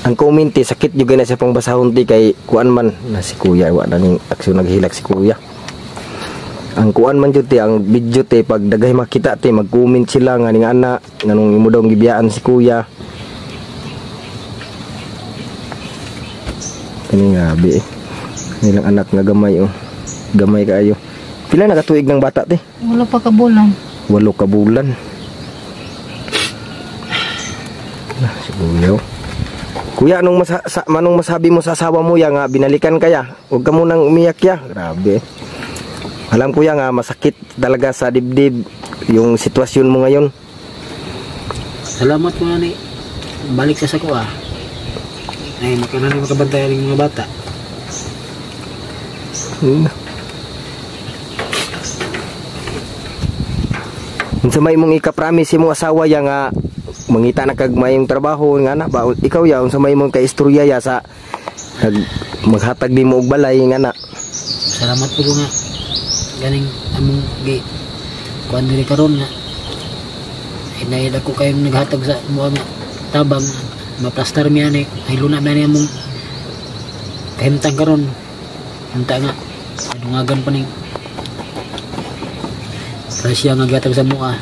Ang kommente sakit juga na sa pangbasahon ti kay kuan man na si kuya wa na ning aksyon naghilak si kuya. Ang kuan man jud ti ang video ti pag daghay makita ti mag-comment sila nga ning ana nganong imo daw gibiyaan si kuya. Kini nga abi nilang anak nga gamay oh. Gamay kaayo. Pila na katuig ng bata ti? 8 pa ka bulan. 8 ka bulan. Si kuya. Kuya, manong masabi mo sa asawa mo ya nga binalikan kaya? Huwag ka munang umiyak ya. Grabe. Alam kuya nga masakit talaga sa dibdib yung sitwasyon mo ngayon. Salamat mo na ni. Balik sa sako ah. Ay, makabantayan ng mga bata. Sa may mong ika-promise mo asawa ya nga mangita na kag mayong trabaho nga na ba ikaw ya unsa may mong kaistorya ya sa maghatag nimo og balay nga na. Salamat po nga ganing among gi kuan diri karon nga inay ako kayong naghatag sa mga tabang maplastar mi ani ay luna man among kahimtang karon unta nga dungagan pa ning siya nga gatag sa mua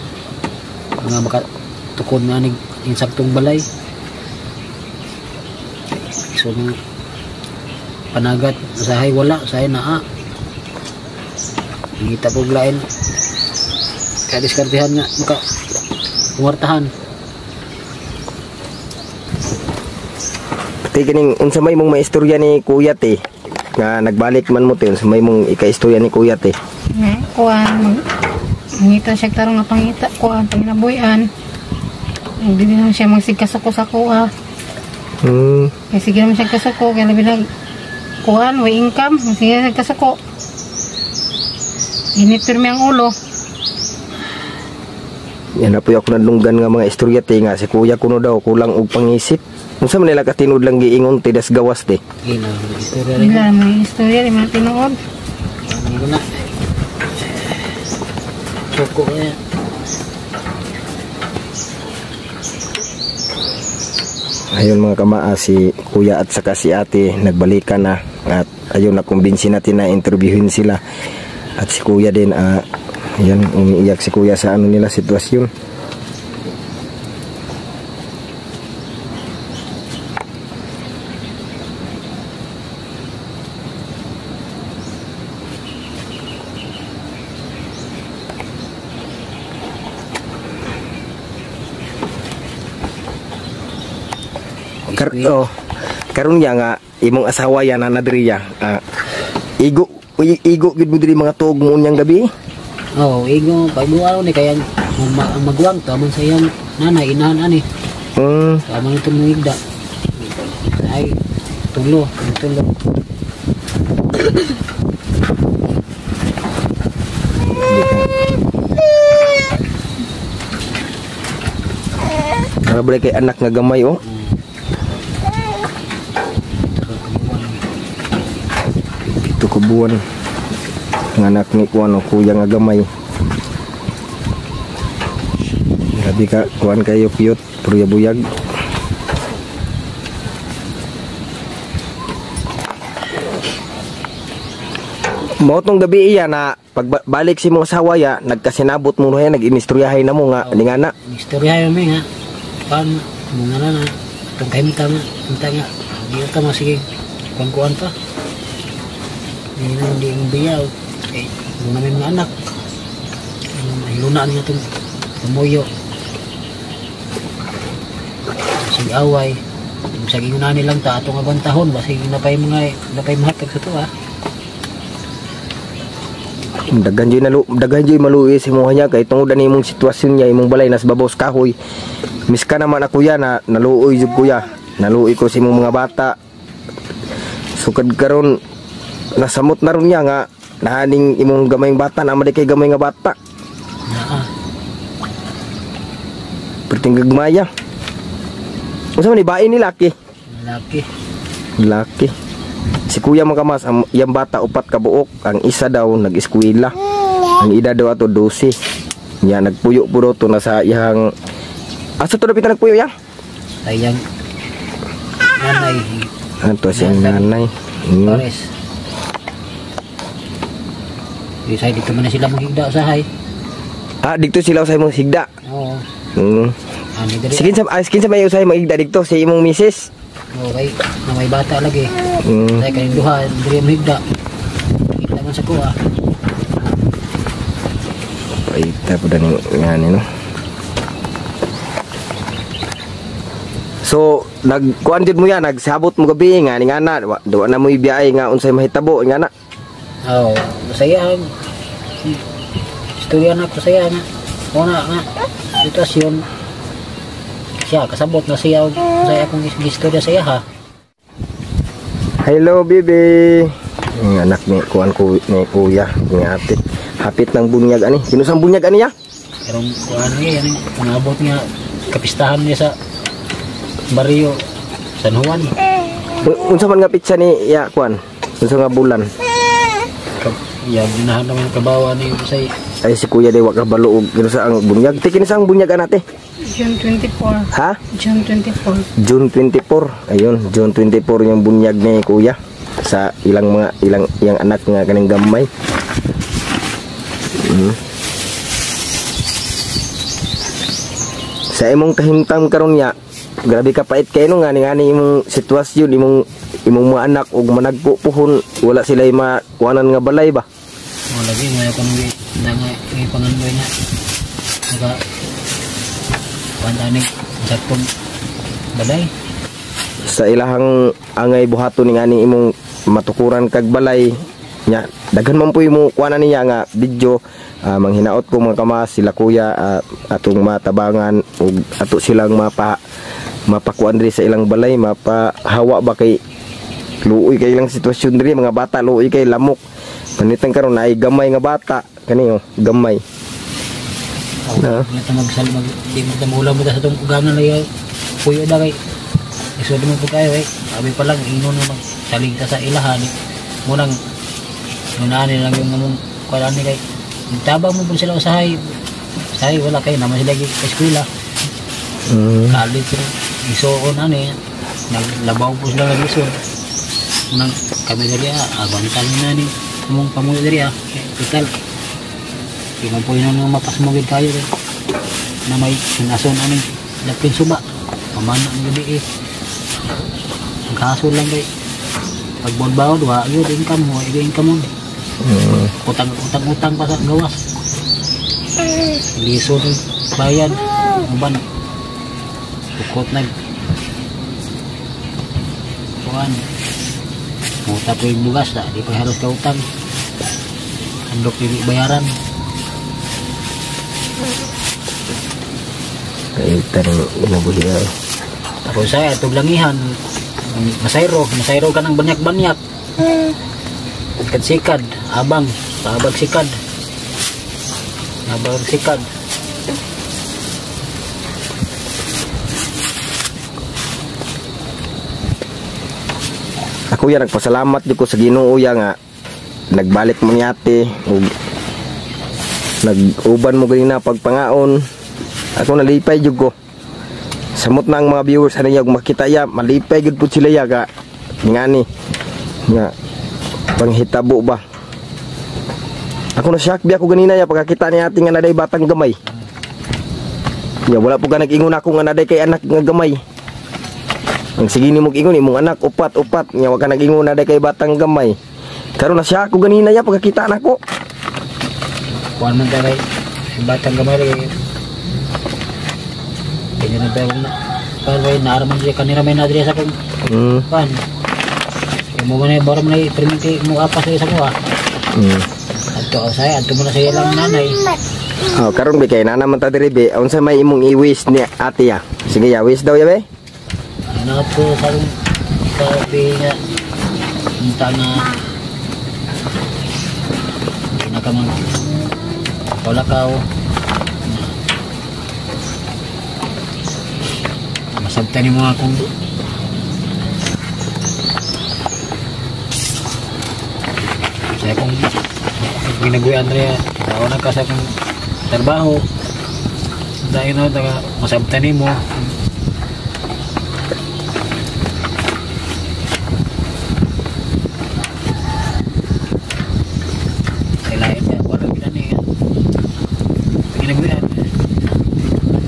nga makatukod na ning insaktong balay so nga panagat usahay wala usahay naa ngita po lain kadiskartihan nga maka uwartahan pati kining unsa may mong maistorya ni kuya te nga nagbalik man mo te unsa may mong ikaistorya ni kuya te Kuan mangita siya tarong nga pangita kuan panginabuyan. Hindi na siya magsigkasuko sa kuha. Kaya sige naman siya kasuko. Kaya labi na kuhan, way income. Sige siya kasuko. Init pirmi ang ulo. Yan na po ako nadunggan nga mga istorya te nga si kuya kuno daw kulang og pangisip. Unsa man nila katinud lang giingon tidas gawas te. Istorya may istorya di man tinuod. Ano na? Soko ya. Ayun mga kamaa, si kuya at saka si ate nagbalikan na at ayun nakumbinsi natin na interviewin sila at si kuya din ayan umiiyak si kuya sa ano nila sitwasyon. Karon ya nga imong asawa yan na diriya. Igo gid mo diri mga tuog mo unyang gabi. Igo pagbuaw ni kaya magwang to man sa iyang nanay inahan ani. Tama ito ng igda. Ay tulo. Boleh kay anak nga gamay Ito kabuan ng anak ni kuan kuya nga gamay. Grabe ka kuan kayo cute, purya buyag. Motong gabi iya na pagbalik si mong asawa ya nagkasinabot mo na nag-inistoryahay na mo nga lingana. Istoryahay mo nga. Pan mga na itong kahit tama nga hindi ka masige kuan pa hindi ang biyaw muna may mga anak mahilunaan nga itong pamuyo sige away sige nga nilang ta atong abantahon ba sige napay mahatag sa to dagan joy maluwi si mo niya kay tungod ani imong sitwasyon niya imong balay nas babaw sa kahoy. Miska naman ako ya na naluoy jud kuya. Naluoy ko si mong mga bata. Sukad karon nasamot na ron niya nga nahaning imong gamayng bata na amad kay gamay nga bata. Perting gagmaya. Unsa man ibain ni laki? Laki. Si kuya makamas ang iyang bata 4 ka buok, ang isa daw nag-eskwela. Ang ida daw ato 12. Nya nagpuyo puro to na sa iyang asa to dapat nagpuyo ya? Sayang nanay. Ato siyang nanay. Torres. Di dito man sila maghigda usahay. Dito sila usahay mong higda. Oo. Skin sa may usahay maghigda dito si imong misis. Okay, na may bata lagi. Saya kaning duha diri maghigda. Kita man sa kuha. Paita po dani ngani no. So nagkuan jud mo ya nagsabot mo gabi nga ni ana do na mo ibiyay nga unsay mahitabo nga na. Saya istorya na ko saya nga. Una nga sitwasyon siya kasabot na siya saya akong istorya saya ha. Hello baby. Ang anak ni kuan ko ni kuya ni ate. Hapit ng bunyag ani. Kinusang bunyag ani ya? Karong kuan ni ani pangabot nga kapistahan niya sa Barrio San Juan. Unsa man nga pitsa ni ya kuan? Unsa nga bulan? Ya ginahan naman kabawa ni say. Ay si kuya day wa ka balo og sa ang bunyag. Tikin sa ang bunyag anate. June 24. Ha? June 24. June 24. Ayun, June 24 yung bunyag ni kuya sa ilang anak nga kaning gamay. Sa imong kahimtang karon ya grabe ka pait kay no nga ngani imong sitwasyon imong mga anak og managpo puhon wala sila makuanan nga balay ba. Lagi nga kon nga pangandoy nga naga pandani saktong balay sa ilahang angay buhaton ni ngani imong matukuran kag balay nya daghan man puy mo kuanan niya nga video. Manghinaot ko mga kamas sila kuya atong matabangan ug ato silang mapakuan diri sa ilang balay mapahawa ba kay luoy kay ilang sitwasyon diri mga bata luoy kay lamok panitang karon ay gamay nga bata kani gamay na magsal di mo tamula mo sa tong ugangan lay puyo da kay isod mo po kayo abi pa lang ino na magsalig ta sa ilahan munang nunani lang yung mong kuan ni kay tabang mo po sila usahay wala kay naman sila gi eskwela. Kalit ko isuon ani naglabaw po sila ng isuon nang kami dali abang kami na ni mong pamuyo dali total di man po yun mapasmugid kayo na may sinason ani lapin suba pamana ng gabi ang kaso lang kay pagbonbaw duha yun income mo utang pa sa gawas liso ng bayan uban bukot na kuan. Muta po yung bugas na, di pa halos ka utang. Handok hindi bayaran. Kaitan inabuhi ay. Tapos saya, itong langihan. Masayro ka ng banyak-banyak. Sikad-sikad, abang, paabag sikad. Abang sikad. Ako ya nagpasalamat jud ko sa Ginoo ya nga nagbalik mo niate ug nag-uban mo ganina pagpangaon. Ako nalipay jud ko. Samot na ang mga viewers ano ug makita ya malipay jud pud sila ya ga ngani nga panghitabo ba. Ako na shock bi ako ganina ya pagkakita ni ate nga naday batang gamay. Ya wala po ka nag-ingon ako nga naday kay anak nga gamay. Ang sige ni mong ingon imong anak upat nya wa ka nag-ingon na kay batang gamay. Karon na siya ako ganina ya pagkakita nako. Kuan man tagay batang gamay rin. Kaya na ba na palway naaraman siya kanira may nadri sa kung kuan. Mo man baro man ay perminti mo apas sa kuha. Ato saya ato mo na sa ilang nanay. Oh karon bi kay nana man ta diri be unsa may imong i-wish ni ate ya. Sige ya wish daw ya be. Naot ko sabi nga minta na hindi na ka man kaulakaw masabta ni mga kung saya kung ginaguyan rin tao na ka sa kong trabaho dahil na masabta ni mo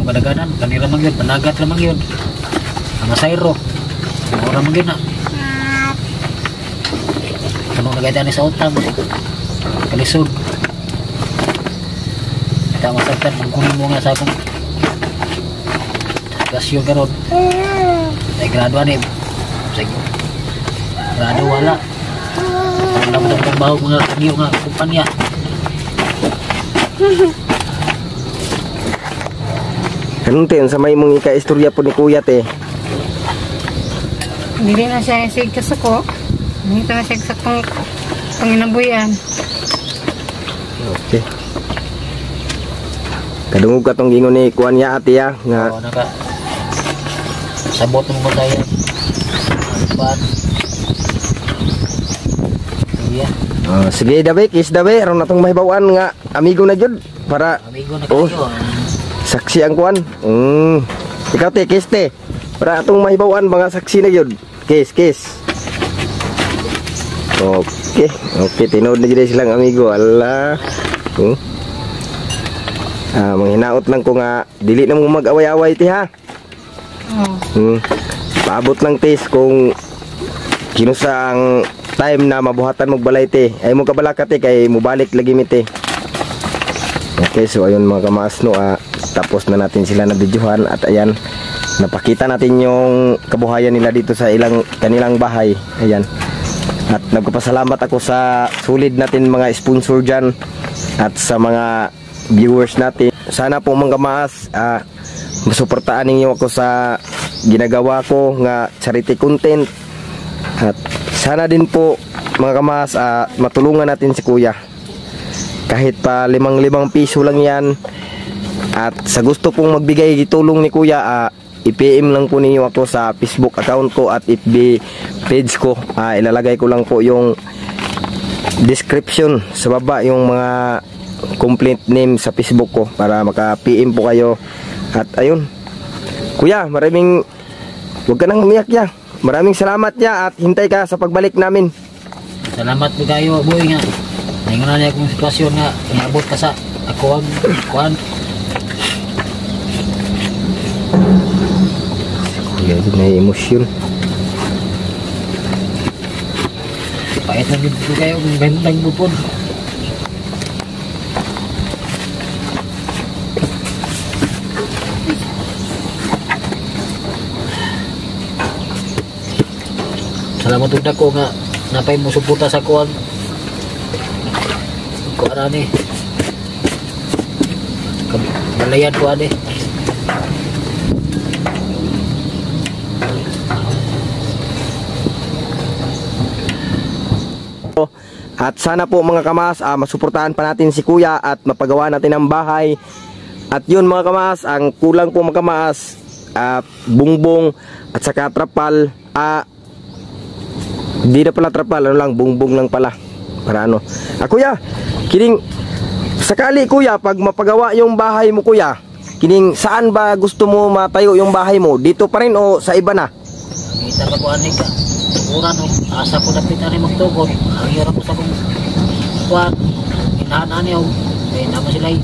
kadaganan kanira man yun panagat ramang yun ang masayro ora man yun na kanong nagaytan sa utang kalisod kita masagtan magkunin mo nga sa akong gasyon karon ay graduan eh grado wala ang dapat ang trabaho mga kaniyo nga kumpanya. Kanong ten sa may mong ika-istorya po ni kuya te. Hindi na siya sigkas ako. Hindi na siya sa panginabuyan. Okay. Kadungog ka tong gingon ni kuan ya ate ya nga naka sabot mo tayo. Pan. Iya. Sige dabe, kiss dabe aron natong mahibaw-an nga amigo na jud para amigo na kayo. Saksi ang kuan. Ikaw te, kiss te. Para atong mahibawan mga saksi na yun. Kiss. Okay, tinood na dyan silang amigo. Allah. Manghinaot lang ko nga dili na mo mag-away-away te ha. Paabot lang tes kung kinusa ang time na mabuhatan mong balay te. Ay mo kabalaka te kay mubalik lagi mi te. Okay, so ayun mga kamasno, tapos na natin sila na videohan at ayan, napakita natin yung kabuhayan nila dito sa kanilang bahay. Ayan. At nagpapasalamat ako sa solid natin mga sponsor dyan at sa mga viewers natin. Sana po mga kamaas, masuportaan ninyo ako sa ginagawa ko nga charity content. At sana din po mga kamaas, matulungan natin si kuya. Kahit pa 5 piso lang yan. At sa gusto pong magbigay tulong ni kuya, i-PM lang po ninyo ako sa Facebook account ko at FB page ko. Ilalagay ko lang po yung description sa baba, yung mga complete name sa Facebook ko para maka-PM po kayo. At ayun, kuya, huwag ka nang umiyak ya. Maraming salamat ya at hintay ka sa pagbalik namin. Salamat po kayo, boy nga. Ngayon na niya kung sitwasyon nga, niabot ka sa ako ang kuhan. Kuya, may emosyon. Pahit na dito kayo kung bentang bupon. Salamat ug dako nga napay mo suporta sa kuan. Kuan ani. Balayan ko ani. At sana po mga kamaas, masuportahan pa natin si Kuya at mapagawa natin ang bahay. At yun mga kamaas, ang kulang po mga kamaas, bungbong at saka trapal. Hindi na pala trapal, ano lang, bungbong lang pala. Para ano. Kuya, kining sakali Kuya, pag mapagawa yung bahay mo Kuya, kining saan ba gusto mo matayo yung bahay mo? Dito pa rin o sa iba na? Kita ka po ani ka. Uran asa ko dapit ani magtukod. Ang hirap ko sa kong kuan. Inahan ani og kay naman sila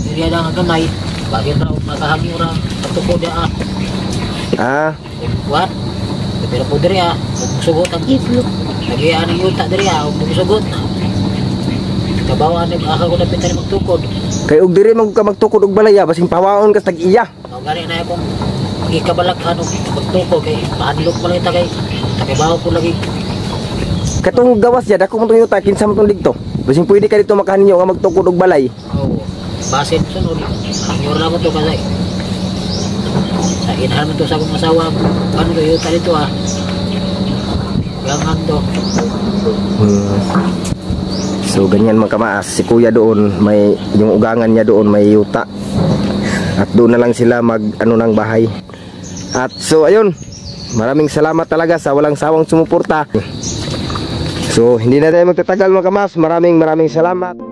iriya lang ang gamay. Bagay raw makahangi ora magtukod ya. Kuan. Pero po diri sugot ang itlo. Lagi ani yuta diri og sugot. Kabawa ni aka ko dapit ani magtukod. Kay og diri magtukod og balaya basing pawaon ka tag iya. Mao gani na akong ikabalaghan og magtukod kay paadlok pa lang tagay. Takibaw po lagi. Katong gawas ya dako mo tong yuta kinsa mo tong digto. Basing pwede ka dito makaninyo nga magtukod og balay. Oo. Basin sunod. Ang yura mo to kasay. Sa inahan mo to sa akong asawa. Ano to yuta dito Gangan to. So ganyan mga kamaas, si Kuya doon may yung ugangan niya doon may yuta. At doon na lang sila mag ano ng bahay. At so ayun, maraming salamat talaga sa walang sawang sumuporta. So hindi na tayo magtatagal mga kamaas. Maraming salamat.